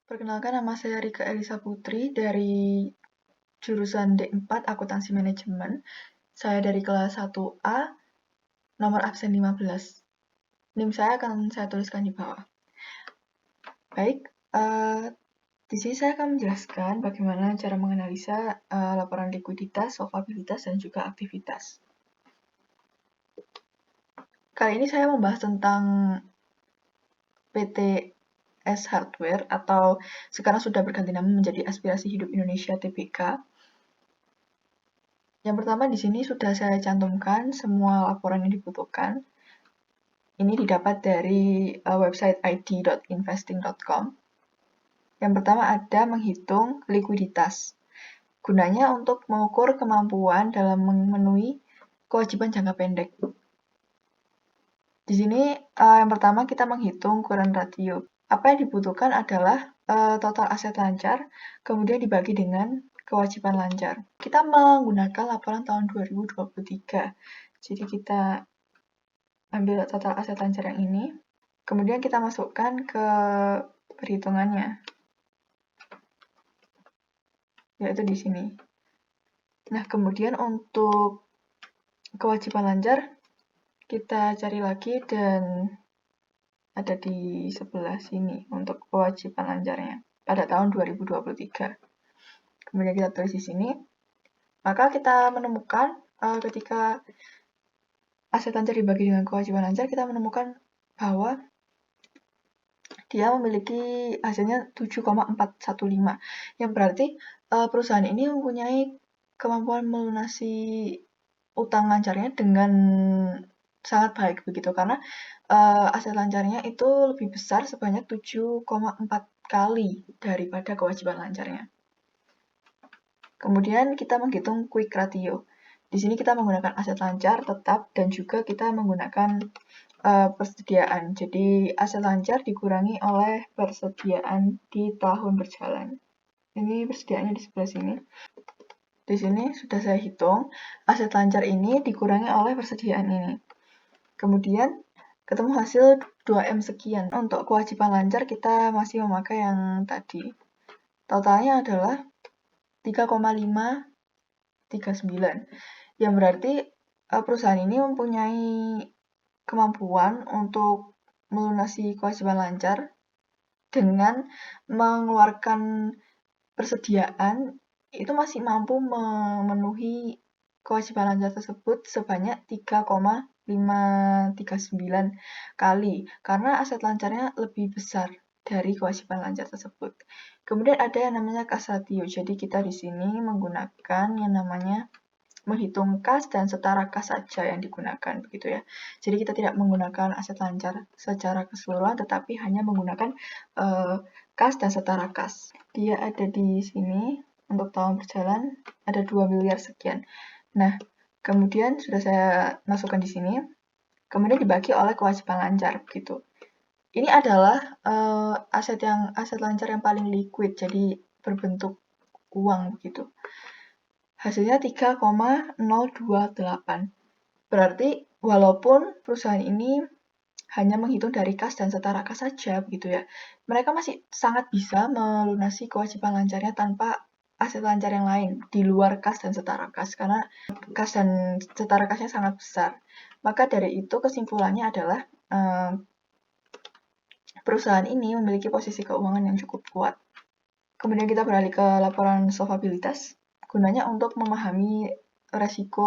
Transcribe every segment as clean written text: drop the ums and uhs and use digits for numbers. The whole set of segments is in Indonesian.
Perkenalkan, nama saya Rika Elisa Putri dari jurusan D4 Akuntansi Manajemen. Saya dari kelas 1A, nomor absen 15. NIM saya akan saya tuliskan di bawah. Baik, di sini saya akan menjelaskan bagaimana cara menganalisa laporan likuiditas, solvabilitas, dan juga aktivitas. Kali ini saya membahas tentang PT S Hardware atau sekarang sudah berganti nama menjadi Aspirasi Hidup Indonesia Tbk. Yang pertama di sini sudah saya cantumkan semua laporan yang dibutuhkan. Ini didapat dari website id.investing.com. Yang pertama ada menghitung likuiditas. Gunanya untuk mengukur kemampuan dalam memenuhi kewajiban jangka pendek. Di sini yang pertama kita menghitung current ratio. Apa yang dibutuhkan adalah total aset lancar, kemudian dibagi dengan kewajiban lancar. Kita menggunakan laporan tahun 2023. Jadi kita ambil total aset lancar yang ini, kemudian kita masukkan ke perhitungannya, yaitu di sini. Nah, kemudian untuk kewajiban lancar, kita cari lagi dan ada di sebelah sini untuk kewajiban lancarnya pada tahun 2023. Kemudian kita tulis di sini. Maka kita menemukan ketika aset lancar dibagi dengan kewajiban lancar, kita menemukan bahwa dia memiliki hasilnya 7,415. Yang berarti perusahaan ini mempunyai kemampuan melunasi utang lancarnya dengan sangat baik begitu, karena aset lancarnya itu lebih besar sebanyak 7,4 kali daripada kewajiban lancarnya. Kemudian kita menghitung quick ratio. Di sini kita menggunakan aset lancar tetap dan juga kita menggunakan persediaan. Jadi aset lancar dikurangi oleh persediaan di tahun berjalan. Ini persediaannya di sebelah sini. Di sini sudah saya hitung, aset lancar ini dikurangi oleh persediaan ini. Kemudian ketemu hasil 2M sekian. Untuk kewajiban lancar kita masih memakai yang tadi. Totalnya adalah 3,539. Yang berarti perusahaan ini mempunyai kemampuan untuk melunasi kewajiban lancar dengan mengeluarkan persediaan itu masih mampu memenuhi kewajiban lancar tersebut sebanyak 3,539 kali karena aset lancarnya lebih besar dari kewajiban lancar tersebut. Kemudian ada yang namanya cash ratio. Jadi kita di sini menggunakan yang namanya menghitung kas dan setara kas saja yang digunakan begitu ya. Jadi kita tidak menggunakan aset lancar secara keseluruhan tetapi hanya menggunakan kas dan setara kas. Dia ada di sini untuk tahun berjalan ada 2 miliar sekian. Nah, kemudian sudah saya masukkan di sini. Kemudian dibagi oleh kewajiban lancar begitu. Ini adalah aset lancar yang paling liquid, jadi berbentuk uang begitu. Hasilnya 3,028. Berarti walaupun perusahaan ini hanya menghitung dari kas dan setara kas saja begitu ya, mereka masih sangat bisa melunasi kewajiban lancarnya tanpa aset lancar yang lain di luar kas dan setara kas karena kas dan setara kasnya sangat besar. Maka dari itu kesimpulannya adalah perusahaan ini memiliki posisi keuangan yang cukup kuat. Kemudian kita beralih ke laporan solvabilitas. Gunanya untuk memahami resiko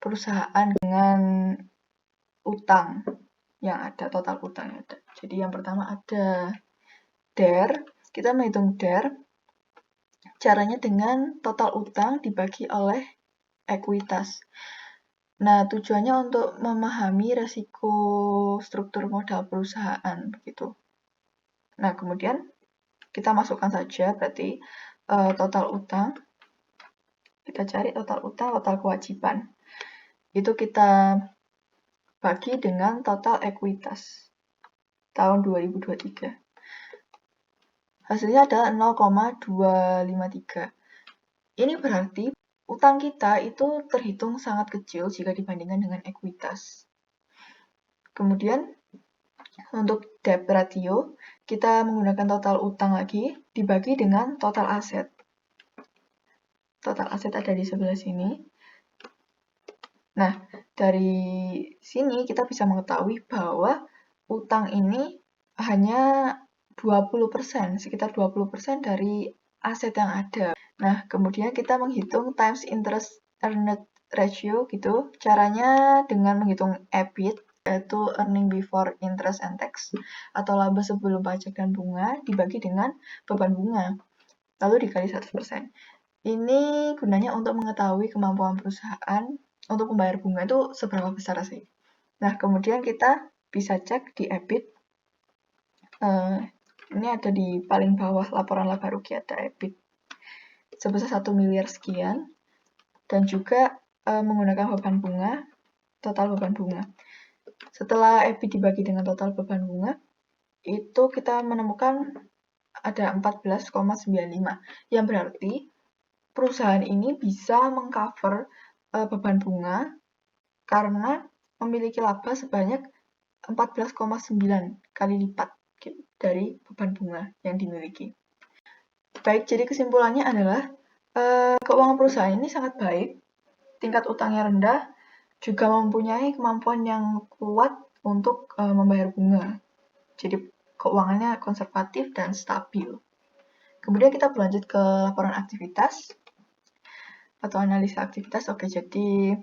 perusahaan dengan utang yang ada, total utang yang ada. Jadi yang pertama ada DER, kita menghitung DER, caranya dengan total utang dibagi oleh ekuitas. Nah, tujuannya untuk memahami resiko struktur modal perusahaan, begitu. Nah, kemudian kita masukkan saja berarti total utang. Kita cari total utang, total kewajiban. Itu kita bagi dengan total ekuitas tahun 2023. Hasilnya adalah 0,253. Ini berarti utang kita itu terhitung sangat kecil jika dibandingkan dengan ekuitas. Kemudian untuk debt ratio, kita menggunakan total utang lagi dibagi dengan total aset. Total aset ada di sebelah sini. Nah, dari sini kita bisa mengetahui bahwa utang ini hanya 20%, sekitar 20% dari aset yang ada. Nah, kemudian kita menghitung times interest earned ratio gitu. Caranya dengan menghitung EBIT, yaitu earning before interest and tax, atau laba sebelum pajak dan bunga, dibagi dengan beban bunga, lalu dikali 100%. Ini gunanya untuk mengetahui kemampuan perusahaan untuk membayar bunga itu seberapa besar sih. Nah, kemudian kita bisa cek di EBIT. Ini ada di paling bawah laporan laba rugi, ada EBIT sebesar 1 miliar sekian, dan juga menggunakan beban bunga, total beban bunga. Setelah EBIT dibagi dengan total beban bunga, itu kita menemukan ada 14,95, yang berarti perusahaan ini bisa mengcover beban bunga karena memiliki laba sebanyak 14,9 kali lipat dari beban bunga yang dimiliki. Baik, jadi kesimpulannya adalah keuangan perusahaan ini sangat baik, tingkat utangnya rendah, juga mempunyai kemampuan yang kuat untuk membayar bunga. Jadi keuangannya konservatif dan stabil. Kemudian kita berlanjut ke laporan aktivitas atau analisa aktivitas. Oke, jadi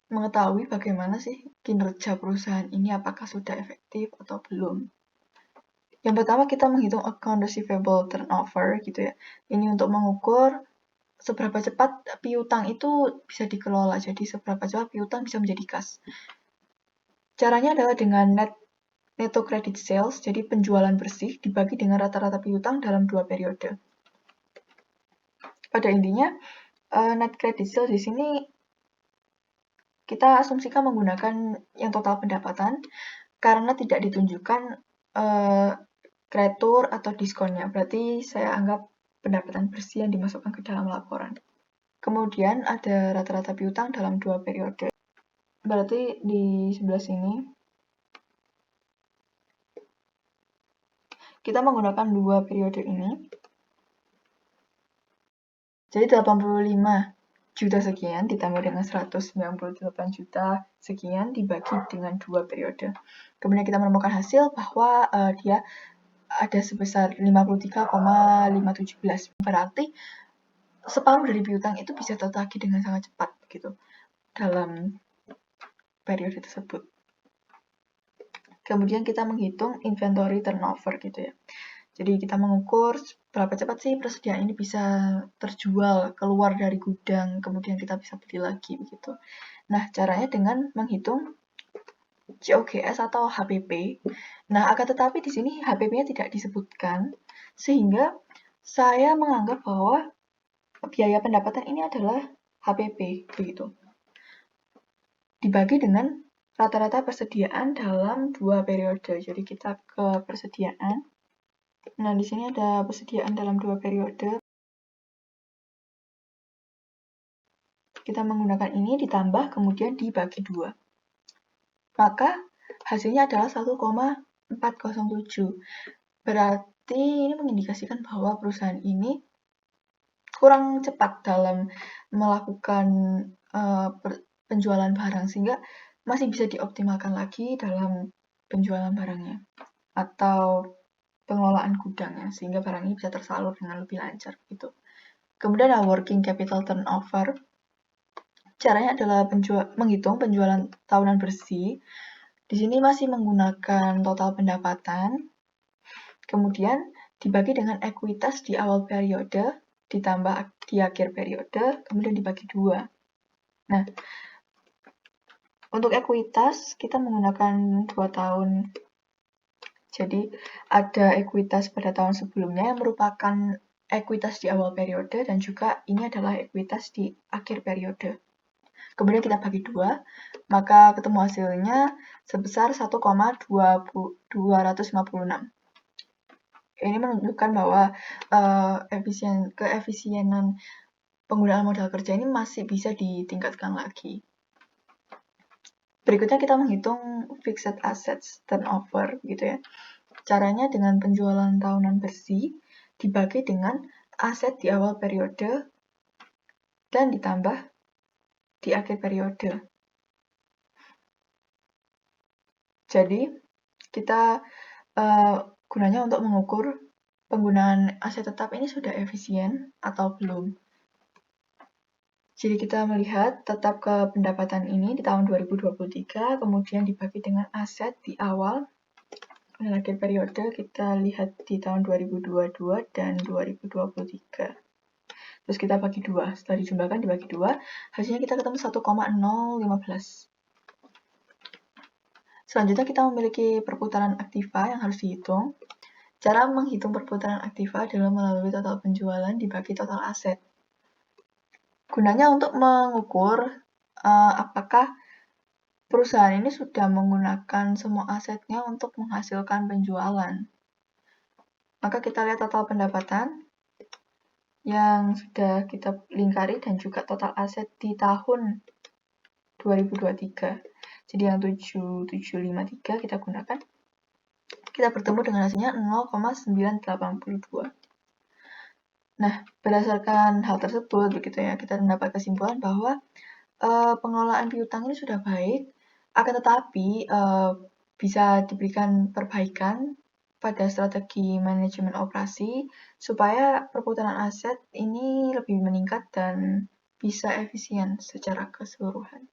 mengetahui bagaimana sih kinerja perusahaan ini, apakah sudah efektif atau belum. Yang pertama kita menghitung account receivable turnover gitu ya. Ini untuk mengukur seberapa cepat piutang itu bisa dikelola. Jadi seberapa cepat piutang bisa menjadi kas. Caranya adalah dengan netto credit sales, jadi penjualan bersih dibagi dengan rata-rata piutang dalam 2 periode. Pada intinya, net credit sales di sini kita asumsikan menggunakan yang total pendapatan karena tidak ditunjukkan kreatur atau diskonnya. Berarti saya anggap pendapatan bersih yang dimasukkan ke dalam laporan. Kemudian ada rata-rata piutang dalam 2 periode. Berarti di sebelah sini kita menggunakan 2 periode ini. Jadi 85 juta sekian ditambah dengan 198 juta sekian dibagi dengan 2 periode. Kemudian kita menemukan hasil bahwa dia ada sebesar 53,517. Berarti separuh dari piutang itu bisa tertagih dengan sangat cepat gitu dalam periode tersebut. Kemudian kita menghitung inventory turnover gitu ya. Jadi kita mengukur berapa cepat sih persediaan ini bisa terjual, keluar dari gudang, kemudian kita bisa beli lagi begitu. Nah, caranya dengan menghitung COGS atau HPP. Nah, akan tetapi di sini HPP-nya tidak disebutkan, sehingga saya menganggap bahwa biaya pendapatan ini adalah HPP begitu. Dibagi dengan rata-rata persediaan dalam 2 periode. Jadi kita ke persediaan. Nah, di sini ada persediaan dalam 2 periode. Kita menggunakan ini ditambah kemudian dibagi 2. Maka hasilnya adalah 1,407. Berarti ini mengindikasikan bahwa perusahaan ini kurang cepat dalam melakukan penjualan barang, sehingga masih bisa dioptimalkan lagi dalam penjualan barangnya atau pengelolaan gudangnya, sehingga barang ini bisa tersalur dengan lebih lancar gitu. Kemudian ada working capital turnover. Caranya adalah menghitung penjualan tahunan bersih. Di sini masih menggunakan total pendapatan. Kemudian dibagi dengan ekuitas di awal periode, ditambah di akhir periode, kemudian dibagi 2. Nah, untuk ekuitas kita menggunakan 2 tahun. Jadi ada ekuitas pada tahun sebelumnya yang merupakan ekuitas di awal periode dan juga ini adalah ekuitas di akhir periode. Kemudian kita bagi 2, maka ketemu hasilnya sebesar 1,256. Ini menunjukkan bahwa keefisienan penggunaan modal kerja ini masih bisa ditingkatkan lagi. Berikutnya kita menghitung fixed assets turnover gitu ya. Caranya dengan penjualan tahunan bersih dibagi dengan aset di awal periode dan ditambah di akhir periode. Jadi, kita gunanya untuk mengukur penggunaan aset tetap ini sudah efisien atau belum. Jadi kita melihat tetap ke pendapatan ini di tahun 2023, kemudian dibagi dengan aset di awal dan akhir periode, kita lihat di tahun 2022 dan 2023. Terus kita bagi 2, setelah dijumlahkan dibagi 2, hasilnya kita ketemu 1,015. Selanjutnya kita memiliki perputaran aktiva yang harus dihitung. Cara menghitung perputaran aktiva adalah melalui total penjualan dibagi total aset. Gunanya untuk mengukur apakah perusahaan ini sudah menggunakan semua asetnya untuk menghasilkan penjualan. Maka kita lihat total pendapatan yang sudah kita lingkari dan juga total aset di tahun 2023. Jadi yang 7753 kita gunakan. Kita bertemu dengan hasilnya 0,982. Nah, berdasarkan hal tersebut begitu ya, kita mendapat kesimpulan bahwa pengelolaan piutang ini sudah baik, akan tetapi bisa diberikan perbaikan pada strategi manajemen operasi supaya perputaran aset ini lebih meningkat dan bisa efisien secara keseluruhan.